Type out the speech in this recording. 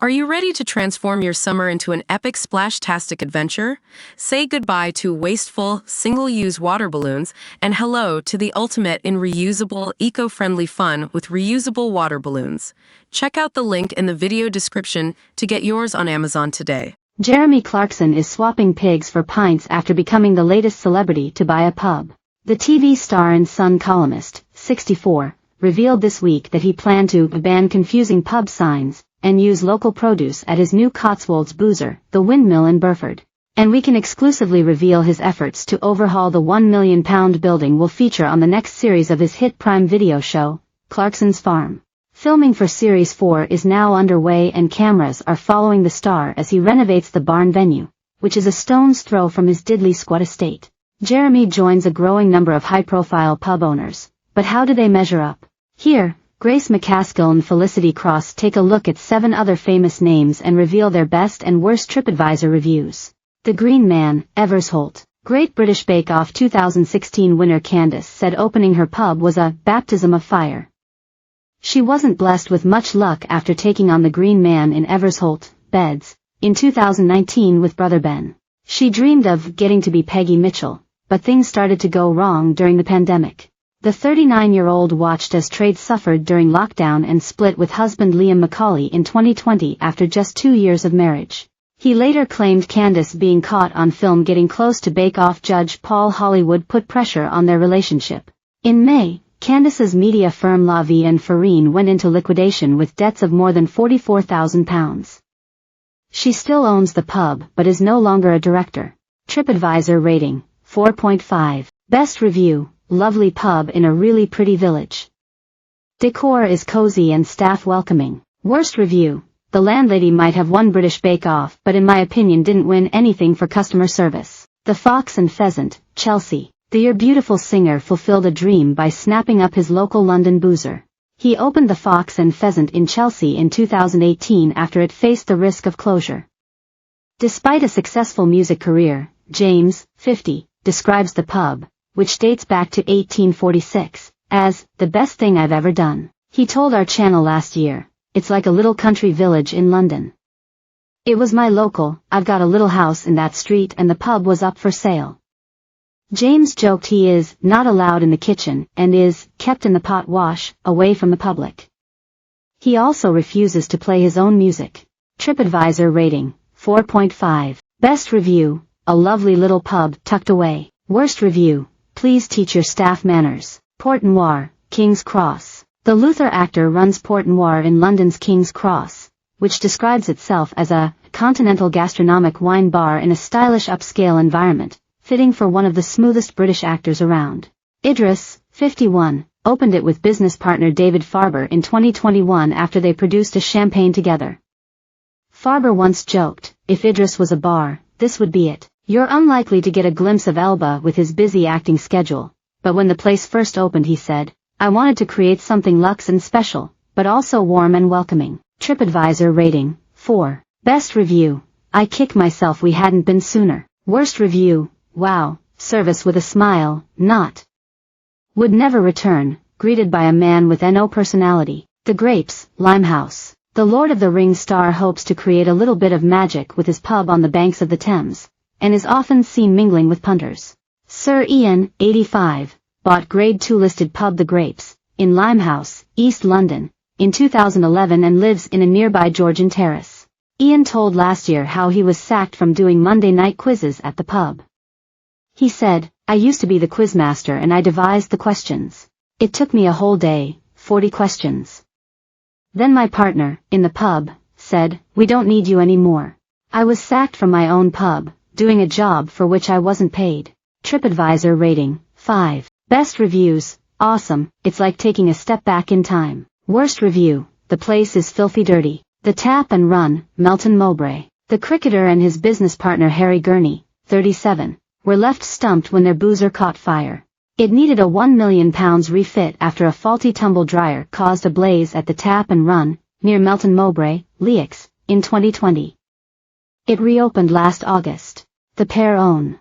Are you ready to transform your summer into an epic splash-tastic adventure? Say goodbye to wasteful, single-use water balloons and hello to the ultimate in reusable, eco-friendly fun with reusable water balloons. Check out the link in the video description to get yours on Amazon today. Jeremy Clarkson is swapping pigs for pints after becoming the latest celebrity to buy a pub. The TV star and Sun columnist, 64, revealed this week that he planned to ban confusing pub signs and use local produce at his new Cotswolds boozer, the Windmill in Burford. And we can exclusively reveal his efforts to overhaul the £1 million building will feature on the next series of his hit Prime Video show, Clarkson's Farm. Filming for Series 4 is now underway and cameras are following the star as he renovates the barn venue, which is a stone's throw from his diddly squat estate. Jeremy joins a growing number of high-profile pub owners, but how do they measure up? Here, Grace McCaskill and Felicity Cross take a look at 7 other famous names and reveal their best and worst TripAdvisor reviews. The Green Man, Evers Holt. Great British Bake Off 2016 winner Candice said opening her pub was a baptism of fire. She wasn't blessed with much luck after taking on the Green Man in Evers Holt, Beds, in 2019 with brother Ben. She dreamed of getting to be Peggy Mitchell, but things started to go wrong during the pandemic. The 39-year-old watched as trade suffered during lockdown and split with husband Liam McCauley in 2020 after just 2 years of marriage. He later claimed Candice being caught on film getting close to Bake Off judge Paul Hollywood put pressure on their relationship. In May, Candice's media firm La Vie and Farine went into liquidation with debts of more than £44,000. She still owns the pub but is no longer a director. TripAdvisor rating, 4.5. Best review. Lovely pub in a really pretty village. Decor is cozy and staff welcoming. Worst review. The landlady might have won British Bake Off but in my opinion didn't win anything for customer service. The Fox and Pheasant, Chelsea. The You're Beautiful singer fulfilled a dream by snapping up his local London boozer. He opened the Fox and Pheasant in Chelsea in 2018 after it faced the risk of closure. Despite a successful music career, James, 50, describes the pub, which dates back to 1846, as the best thing I've ever done. He told our channel last year, it's like a little country village in London. It was my local, I've got a little house in that street and the pub was up for sale. James joked he is not allowed in the kitchen and is kept in the pot wash, away from the public. He also refuses to play his own music. TripAdvisor rating, 4.5. Best review, a lovely little pub tucked away. Worst review. Please teach your staff manners. Port Noir, King's Cross. The Luther actor runs Port Noir in London's King's Cross, which describes itself as a continental gastronomic wine bar in a stylish upscale environment, fitting for one of the smoothest British actors around. Idris, 51, opened it with business partner David Farber in 2021 after they produced a champagne together. Farber once joked, if Idris was a bar, this would be it. You're unlikely to get a glimpse of Elba with his busy acting schedule, but when the place first opened he said, I wanted to create something luxe and special, but also warm and welcoming. TripAdvisor rating, 4. Best review. I kick myself we hadn't been sooner. Worst review. Wow, service with a smile, not. Would never return, greeted by a man with no personality. The Grapes, Limehouse. The Lord of the Rings star hopes to create a little bit of magic with his pub on the banks of the Thames, and is often seen mingling with punters. Sir Ian, 85, bought Grade 2 listed pub The Grapes, in Limehouse, East London, in 2011 and lives in a nearby Georgian terrace. Ian told last year how he was sacked from doing Monday night quizzes at the pub. He said, I used to be the quizmaster and I devised the questions. It took me a whole day, 40 questions. Then my partner, in the pub, said, we don't need you anymore. I was sacked from my own pub, doing a job for which I wasn't paid. TripAdvisor rating, 5. Best reviews, awesome, it's like taking a step back in time. Worst review, the place is filthy dirty. The Tap and Run, Melton Mowbray. The cricketer and his business partner Harry Gurney, 37, were left stumped when their boozer caught fire. It needed a £1 million refit after a faulty tumble dryer caused a blaze at the Tap and Run, near Melton Mowbray, Leax, in 2020. It reopened last August. The pair own